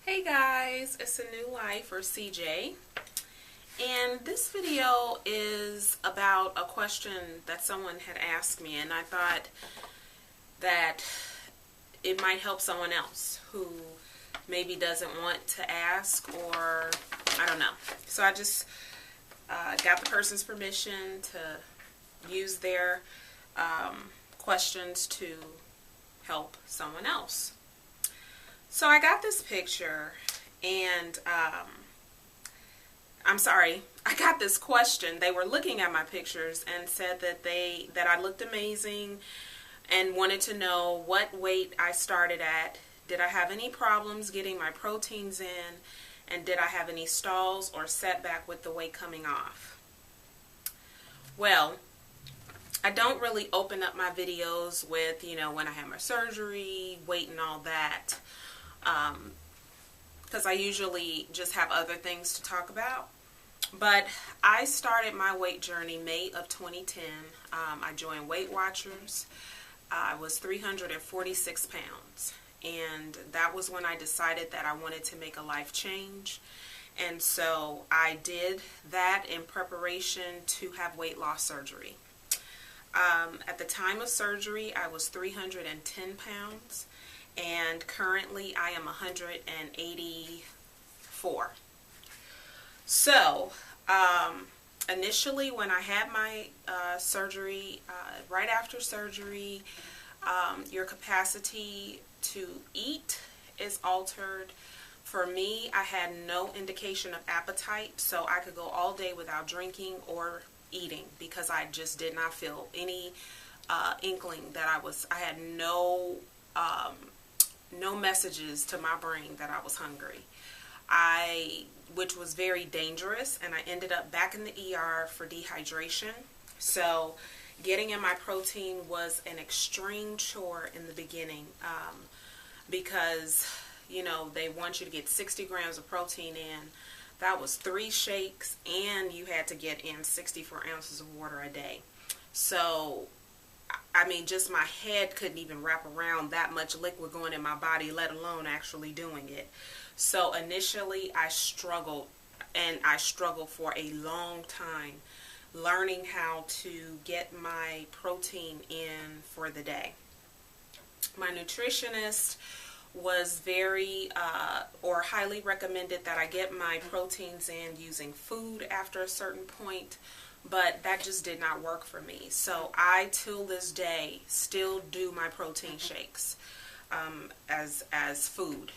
Hey guys, it's anulyph or CJ, and this video is about a question that someone had asked me, and I thought that it might help someone else who maybe doesn't want to ask, or I don't know. So I just got the person's permission to use their questions to help someone else. So I got this picture, and I'm sorry, I got this question. They were looking at my pictures and said that I looked amazing and wanted to know what weight I started at. Did I have any problems getting my proteins in? And did I have any stalls or setback with the weight coming off? Well, I don't really open up my videos with, when I had my surgery, weight and all that. Because I usually just have other things to talk about. But I started my weight journey May of 2010. I joined Weight Watchers. I was 346 pounds. And that was when I decided that I wanted to make a life change. And so I did that in preparation to have weight loss surgery. At the time of surgery, I was 310 pounds. And currently I am 184. So initially when I had my surgery, right after surgery, your capacity to eat is altered. For me, I had no indication of appetite, so I could go all day without drinking or eating because I just did not feel any inkling that I had no messages to my brain that I was hungry, which was very dangerous, and I ended up back in the ER for dehydration. So getting in my protein was an extreme chore in the beginning because, they want you to get 60 grams of protein in. That was 3 shakes, and you had to get in 64 ounces of water a day. So just my head couldn't even wrap around that much liquid going in my body, let alone actually doing it. So initially I struggled, and I struggled for a long time learning how to get my protein in for the day. My nutritionist was very highly recommended that I get my proteins in using food after a certain point. But that just did not work for me. So I, till this day, still do my protein shakes as food.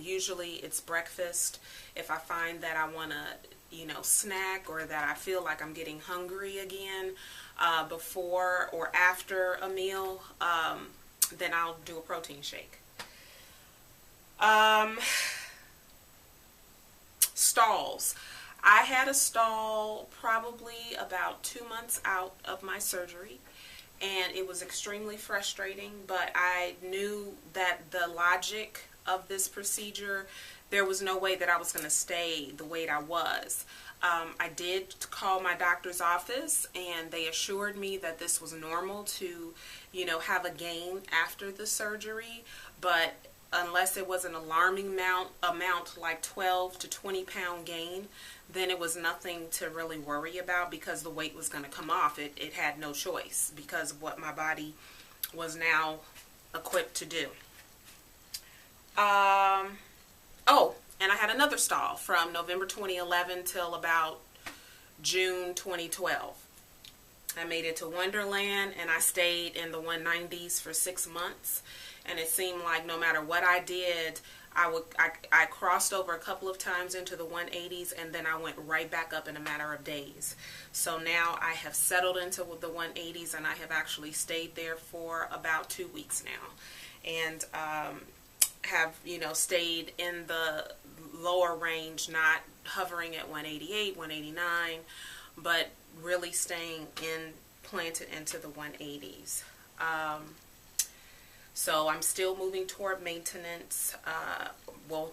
Usually it's breakfast. If I find that I want to, snack, or that I feel like I'm getting hungry again before or after a meal, then I'll do a protein shake. Stalls. I had a stall probably about 2 months out of my surgery, and it was extremely frustrating, but I knew that the logic of this procedure, there was no way that I was going to stay the weight I was. I did call my doctor's office, and they assured me that this was normal to, have a gain after the surgery, but unless it was an alarming amount like 12 to 20 pound gain, then it was nothing to really worry about because the weight was going to come off. It had no choice because of what my body was now equipped to do. And I had another stall from November 2011 till about June 2012. I made it to Wonderland, and I stayed in the 190s for 6 months. And it seemed like no matter what I did, I crossed over a couple of times into the 180s, and then I went right back up in a matter of days. So now I have settled into the 180s, and I have actually stayed there for about 2 weeks now, and have stayed in the lower range, not hovering at 188, 189, but really staying planted into the 180s. So I'm still moving toward maintenance,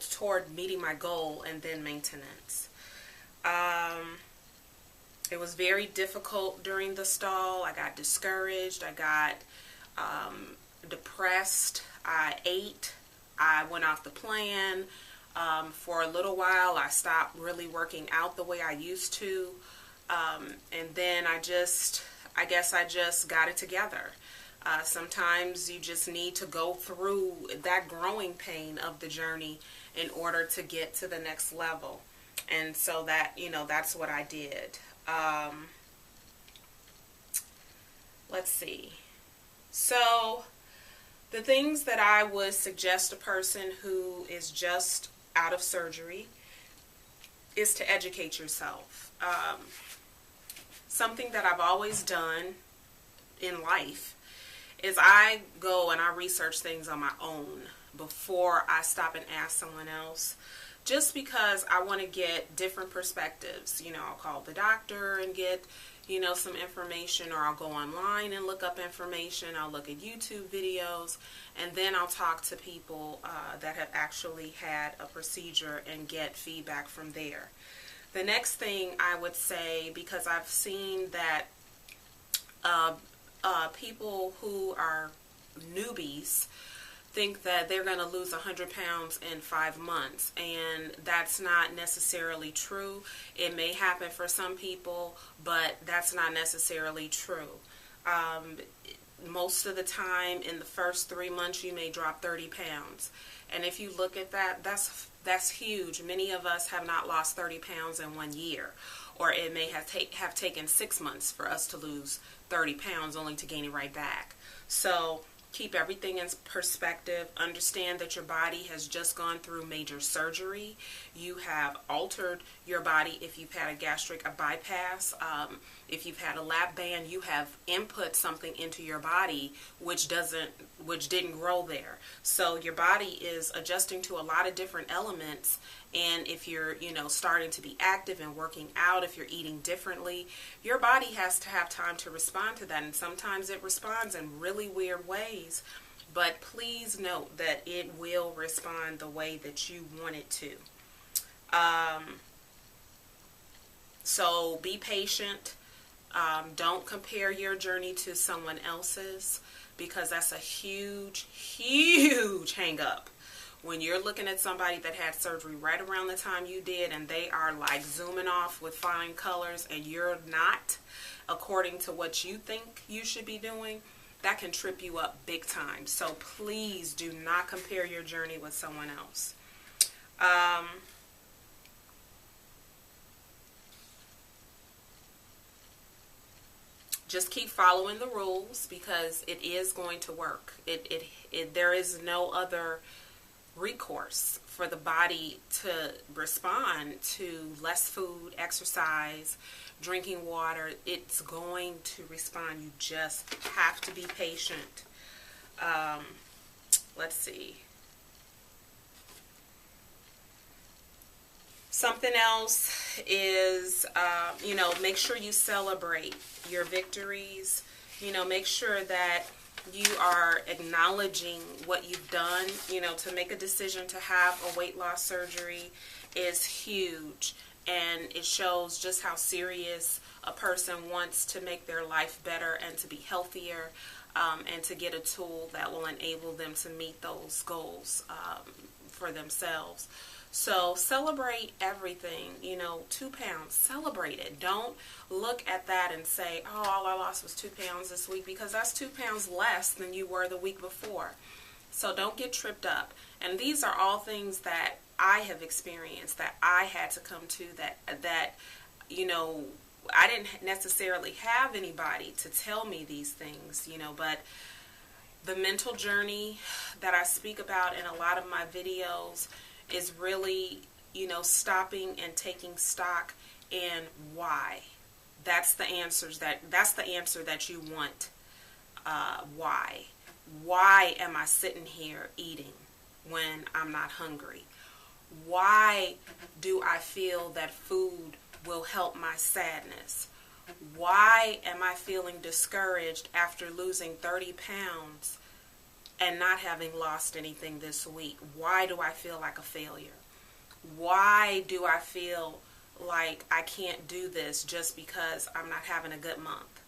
toward meeting my goal and then maintenance. It was very difficult during the stall. I got discouraged. I got depressed. I ate. I went off the plan. For a little while, I stopped really working out the way I used to. And then I guess I just got it together. Sometimes you just need to go through that growing pain of the journey in order to get to the next level. And so that, that's what I did. Let's see. So the things that I would suggest a person who is just out of surgery is to educate yourself. Something that I've always done in life is I go and I research things on my own before I stop and ask someone else, just because I want to get different perspectives. I'll call the doctor and get, some information, or I'll go online and look up information. I'll look at YouTube videos, and then I'll talk to people that have actually had a procedure and get feedback from there. The next thing I would say, because I've seen that people who are newbies think that they're going to lose 100 pounds in 5 months, and that's not necessarily true. It may happen for some people, but that's not necessarily true. Most of the time, in the first 3 months, you may drop 30 pounds. And if you look at that, that's huge. Many of us have not lost 30 pounds in 1 year, or it may have taken 6 months for us to lose 30 pounds only to gain it right back. So keep everything in perspective. Understand that your body has just gone through major surgery. You have altered your body. If you've had a bypass, if you've had a lap band, you have input something into your body which didn't grow there. So your body is adjusting to a lot of different elements. And if you're, starting to be active and working out, if you're eating differently, your body has to have time to respond to that. And sometimes it responds in really weird ways. But please note that it will respond the way that you want it to. So be patient. Don't compare your journey to someone else's, because that's a huge, huge hang up. When you're looking at somebody that had surgery right around the time you did, and they are like zooming off with fine colors, and you're not according to what you think you should be doing, that can trip you up big time. So please do not compare your journey with someone else. Just keep following the rules, because it is going to work. There is no other recourse for the body to respond to less food, exercise, drinking water. It's going to respond. You just have to be patient. Let's see. Something else is, make sure you celebrate your victories. Make sure that you are acknowledging what you've done. To make a decision to have a weight loss surgery is huge, and it shows just how serious a person wants to make their life better and to be healthier, and to get a tool that will enable them to meet those goals for themselves. So celebrate everything. 2 pounds, celebrate it. Don't look at that and say, oh, all I lost was 2 pounds this week, because that's 2 pounds less than you were the week before. So don't get tripped up. And these are all things that I have experienced, that I had to come to, that I didn't necessarily have anybody to tell me these things, but the mental journey that I speak about in a lot of my videos is really, stopping and taking stock in why. That's the answer that you want. Why? Why am I sitting here eating when I'm not hungry? Why do I feel that food will help my sadness? Why am I feeling discouraged after losing 30 pounds and not having lost anything this week? Why do I feel like a failure? Why do I feel like I can't do this just because I'm not having a good month?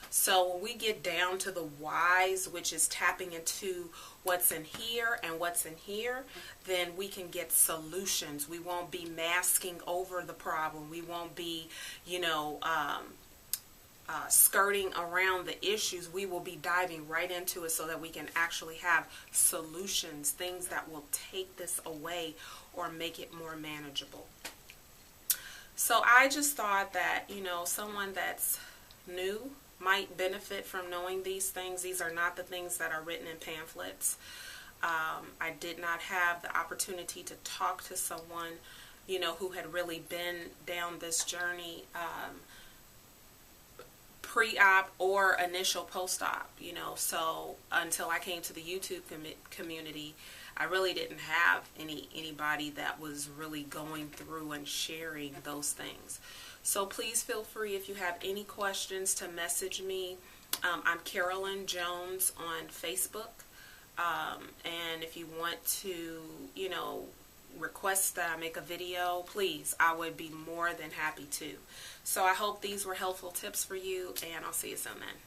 So when we get down to the whys, which is tapping into what's in here and what's in here, then we can get solutions. We won't be masking over the problem. We won't be, skirting around the issues. We will be diving right into it so that we can actually have solutions, things that will take this away or make it more manageable. So I just thought that, someone that's new might benefit from knowing these things. These are not the things that are written in pamphlets. I did not have the opportunity to talk to someone, who had really been down this journey, pre-op or initial post-op, so until I came to the YouTube community, I really didn't have anybody that was really going through and sharing those things. So please feel free, if you have any questions, to message me. I'm Carolyn Jones on Facebook. And if you want to, request that I make a video, please, I would be more than happy to. So I hope these were helpful tips for you, and I'll see you soon then.